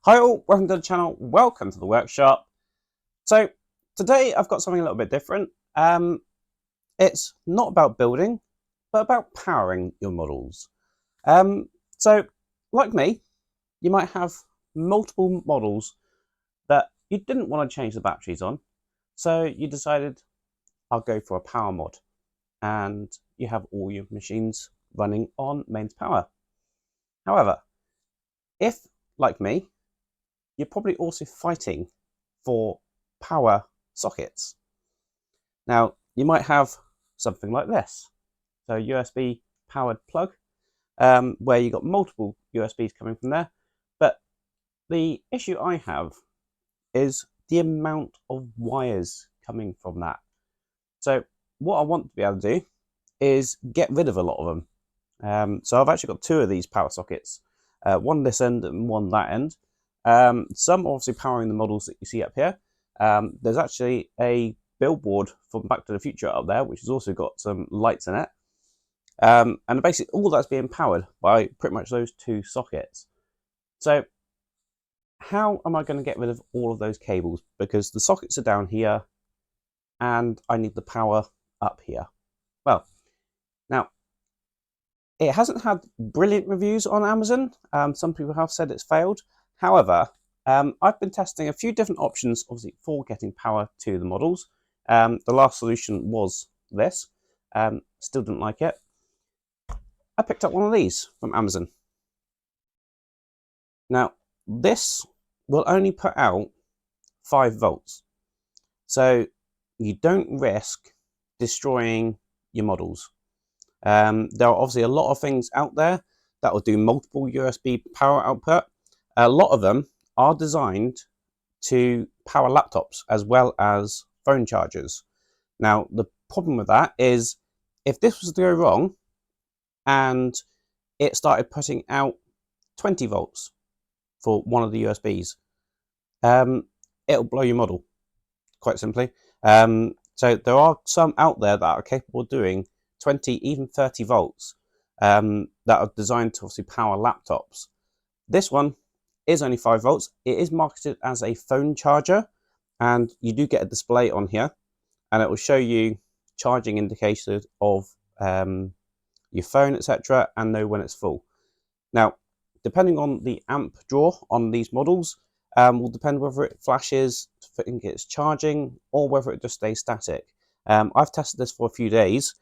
Hi all, welcome to the channel, welcome to the workshop. So today I've got something a little bit different. It's not about building, but about powering your models. So like me, you might have multiple models that you didn't want to change the batteries on. So you decided I'll go for a power mod and you have all your machines running on mains power. However, if like me, you're probably also fighting for power sockets. Now, you might have something like this. So USB powered plug, where you got multiple USBs coming from there. But the issue I have is the amount of wires coming from that. So what I want to be able to do is get rid of a lot of them. So I've actually got two of these power sockets, one this end and one that end. Some obviously powering the models that you see up here. There's actually a billboard from Back to the Future up there, which has also got some lights in it. And basically all that's being powered by pretty much those two sockets. So how am I going to get rid of all of those cables? Because the sockets are down here and I need the power up here. Well, now it hasn't had brilliant reviews on Amazon. Some people have said it's failed. However, I've been testing a few different options, obviously, for getting power to the models. The last solution was this. Still didn't like it. I picked up one of these from Amazon. Now, this will only put out 5 volts. So you don't risk destroying your models. There are obviously a lot of things out there that will do multiple USB power output. A lot of them are designed to power laptops as well as phone chargers. Now, the problem with that is if this was to go wrong and it started putting out 20 volts for one of the USBs, it'll blow your model, quite simply. So there are some out there that are capable of doing 20, even 30 volts that are designed to obviously power laptops. This one is only 5 volts. It is marketed as a phone charger, and you do get a display on here, and it will show you charging indicators of your phone, etc., and know when it's full. Now, depending on the amp draw on these models, will depend whether it flashes, think it's charging, or whether it just stays static. I've tested this for a few days,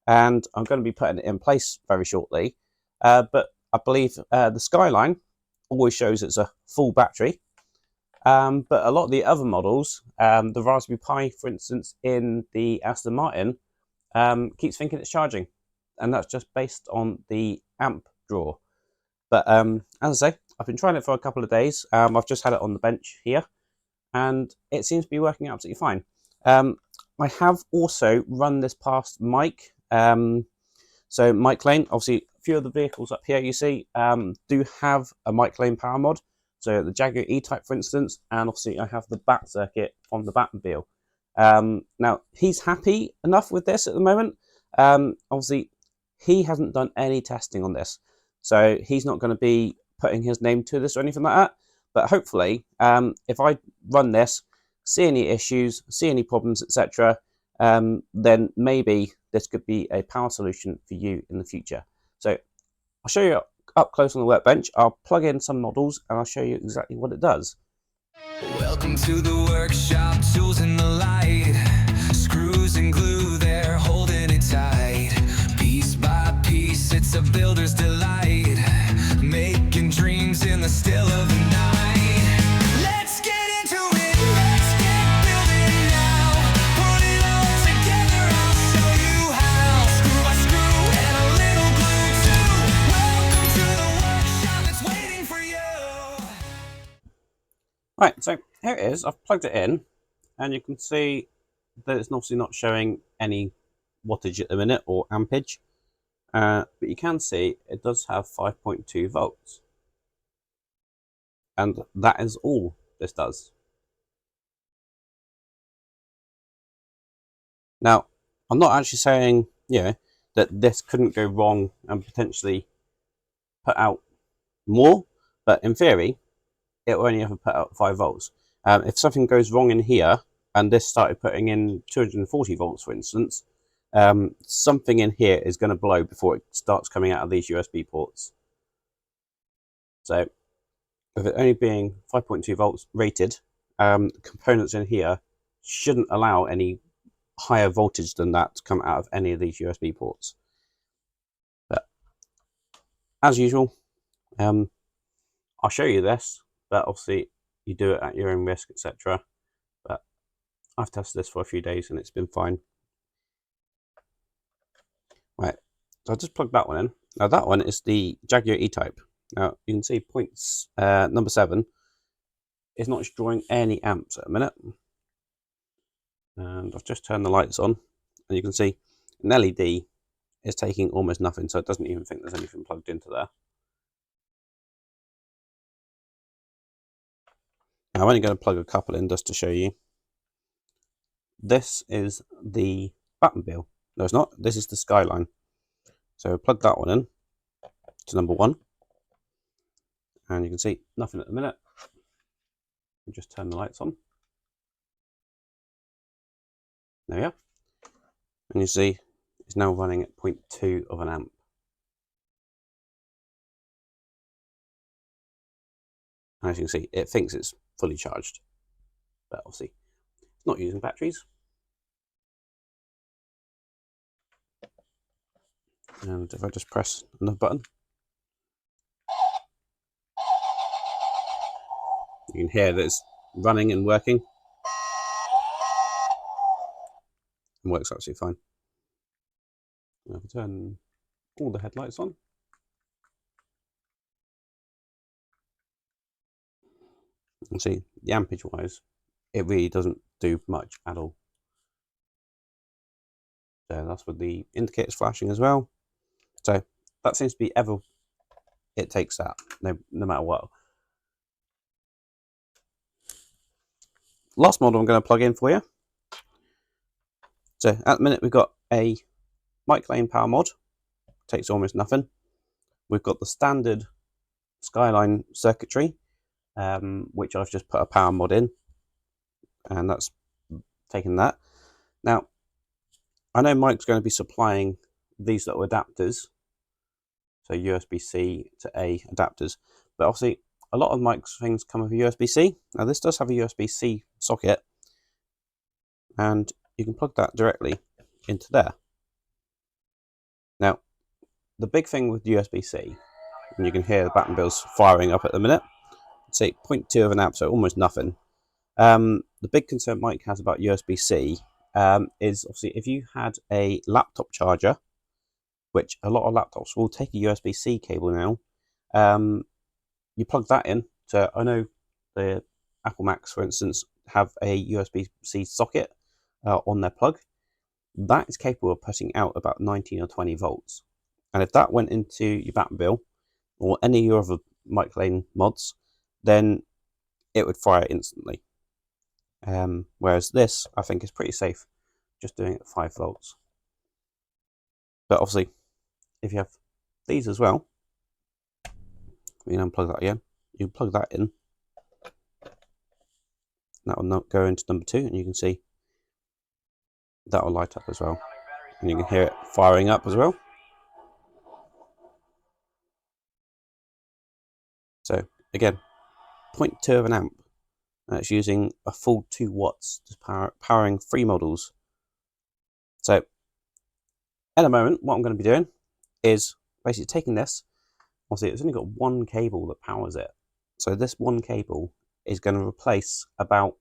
and I'm going to be putting it in place very shortly. But I believe the Skyline always shows it's a full battery. But a lot of the other models, the Raspberry Pi, for instance, in the Aston Martin, keeps thinking it's charging. And that's just based on the amp draw. But as I say, I've been trying it for a couple of days. I've just had it on the bench here, and it seems to be working absolutely fine. I have also run this past Mike. So Mike Lane, obviously a few of the vehicles up here you see do have a Mike Lane power mod. So the Jaguar E-Type, for instance, and obviously I have the Bat circuit from the Batmobile. Now, he's happy enough with this at the moment. Obviously, he hasn't done any testing on this. So he's not going to be putting his name to this or anything like that. But hopefully, if I run this, see any issues, see any problems, etc., then maybe this could be a power solution for you in the future. So I'll show you up close on the workbench. I'll plug in some models and I'll show you exactly what it does. Welcome to the workshop, tools in the light, screws and glue, they're holding it tight. Piece by piece, it's a builder's delight, making dreams in the still of the night. Let's get into it, let's get building now. Put it all together, I'll show you how. Screw by screw and a little glue too. Welcome to the workshop, it's waiting for you. Right, so here it is. I've plugged it in, and you can see that it's obviously not showing any wattage at the minute or ampage, but you can see it does have 5.2 volts, and that is all this does. Now, I'm not actually saying, that this couldn't go wrong and potentially put out more, but in theory, it will only ever put out 5 volts. If something goes wrong in here, and this started putting in 240 volts, for instance, something in here is going to blow before it starts coming out of these USB ports. So with it only being 5.2 volts rated, components in here shouldn't allow any higher voltage than that to come out of any of these USB ports. But as usual, I'll show you this, but obviously you do it at your own risk, etc. But I've tested this for a few days and it's been fine. Right, so I'll just plug that one in. Now that one is the Jaguar E-Type. Now you can see points number 7 is not drawing any amps at a minute. And I've just turned the lights on and you can see an LED is taking almost nothing, so it doesn't even think there's anything plugged into there. Now I'm only going to plug a couple in just to show you. This is the Batmobile. No, it's not. This is the Skyline. So plug that one in to number 1. And you can see nothing at the minute. I'll just turn the lights on. There we are. And you see it's now running at 0.2 of an amp. And as you can see, it thinks it's fully charged, but obviously it's not using batteries. And if I just press another button, you can hear that it's running and working. And works absolutely fine. Now if I turn all the headlights on, you can see the ampage wise, it really doesn't do much at all. So that's with the indicators flashing as well. So that seems to be it takes that, no matter what. Last model I'm going to plug in for you. So at the minute we've got a mic lane power mod, takes almost nothing. We've got the standard Skyline circuitry, which I've just put a power mod in, and that's taken that. Now, I know Mike's going to be supplying these little adapters, so USB-C to A adapters, but obviously a lot of Mike's things come with a USB-C. Now this does have a USB-C socket, and you can plug that directly into there. Now, the big thing with USB-C, and you can hear the Batmobile's firing up at the minute, say 0.2 of an amp, so almost nothing. The big concern Mike has about USB-C is obviously if you had a laptop charger, which a lot of laptops will take a USB-C cable now, you plug that in. So I know the Apple Macs, for instance, have a USB-C socket on their plug. That is capable of putting out about 19 or 20 volts. And if that went into your Batmobile or any of your other mic lane mods, then it would fire instantly. Whereas this, I think, is pretty safe, just doing it at 5 volts. But obviously, if you have these as well, we can unplug that again. You can plug that in. That will not go into number 2, and you can see that will light up as well. And you can hear it firing up as well. So again, 0.2 of an amp. And it's using a full 2 watts, just powering 3 models. So in a moment, what I'm going to be doing is basically taking this. Obviously, it's only got one cable that powers it. So this one cable is going to replace about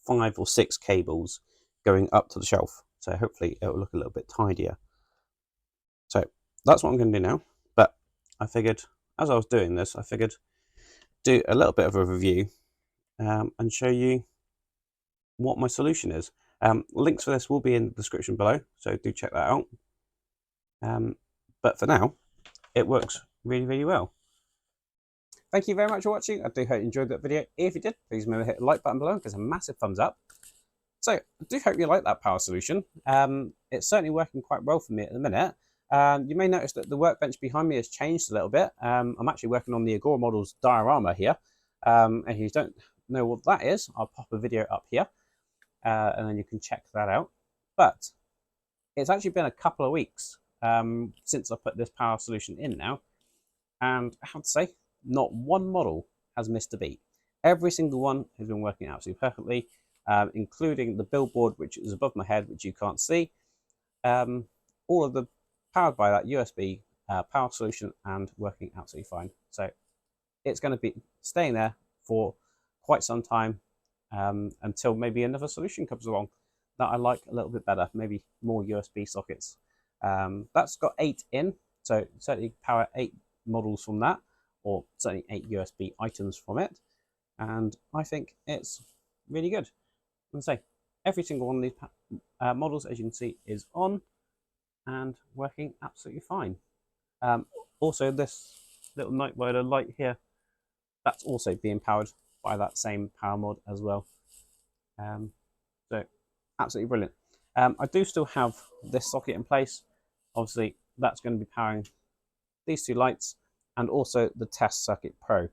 5 or 6 cables going up to the shelf. So hopefully it will look a little bit tidier. So that's what I'm going to do now. But I figured, as I was doing this, I figured do a little bit of a review and show you what my solution is. Links for this will be in the description below, so do check that out. But for now, it works really, really well. Thank you very much for watching. I do hope you enjoyed that video. If you did, please remember to hit the like button below and give us a massive thumbs up. So I do hope you like that power solution. It's certainly working quite well for me at the minute. You may notice that the workbench behind me has changed a little bit. I'm actually working on the Agora Models diorama here. And if you don't know what that is, I'll pop a video up here, and then you can check that out. But it's actually been a couple of weeks since I put this power solution in now, and I have to say, not one model has missed a beat. Every single one has been working absolutely perfectly, including the billboard, which is above my head, which you can't see. All of them powered by that USB power solution and working absolutely fine. So it's going to be staying there for quite some time, until maybe another solution comes along that I like a little bit better, maybe more USB sockets. That's got 8 in, so certainly power 8 models from that, or certainly 8 USB items from it, and I think it's really good. And say every single one of these models, as you can see, is on and working absolutely fine. Also, this little night rider light here, that's also being powered by that same power mod as well. So absolutely brilliant. I do still have this socket in place. Obviously, that's going to be powering these 2 lights and also the Test Circuit Pro.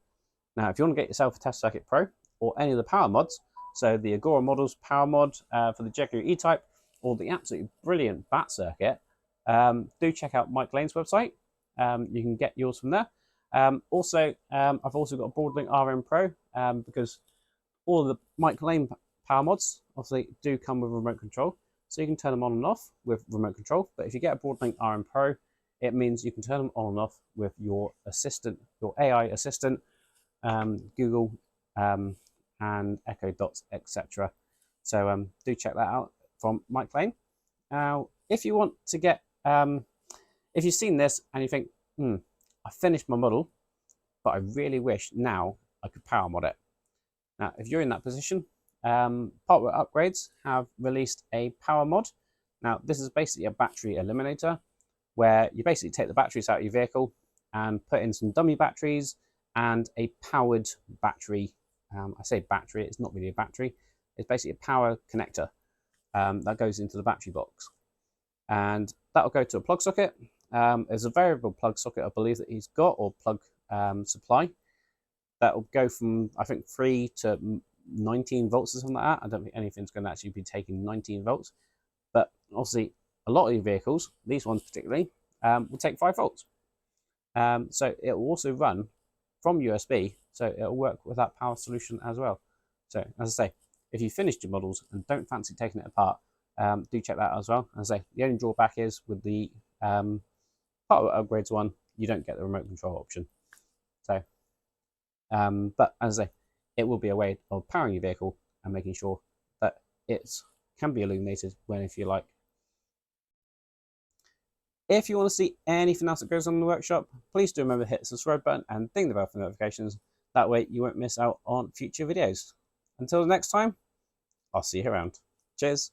Now, if you want to get yourself a Test Circuit Pro or any of the power mods, so the Agora Models power mod for the Jaguar E-Type or the absolutely brilliant Bat Circuit, do check out Mike Lane's website. You can get yours from there. I've also got a Broadlink RM Pro, because all of the Mike Lane power mods obviously do come with remote control, so you can turn them on and off with remote control. But if you get a Broadlink RM Pro, it means you can turn them on and off with your assistant, your AI assistant, Google, and Echo Dots, etc. So do check that out from Mike Lane. Now, if you want to get, if you've seen this and you think, I finished my model, but I really wish now I could power mod it. Now, if you're in that position, Partware Upgrades have released a power mod. Now, this is basically a battery eliminator, where you basically take the batteries out of your vehicle and put in some dummy batteries and a powered battery. I say battery, it's not really a battery. It's basically a power connector that goes into the battery box. And that'll go to a plug socket. There's a variable plug socket, I believe, that he's got, or plug supply. That will go from, I think, 3 to 19 volts or something like that. I don't think anything's going to actually be taking 19 volts. But obviously, a lot of your vehicles, these ones particularly, will take 5 volts. So it will also run from USB, so it'll work with that power solution as well. So as I say, if you finished your models and don't fancy taking it apart, do check that out as well. As I say, the only drawback is with the Partware Upgrades one, you don't get the remote control option. So, but as I say, it will be a way of powering your vehicle and making sure that it can be illuminated when if you like. If you want to see anything else that goes on in the workshop, please do remember to hit the subscribe button and ding the bell for notifications. That way you won't miss out on future videos. Until the next time, I'll see you around. Cheers.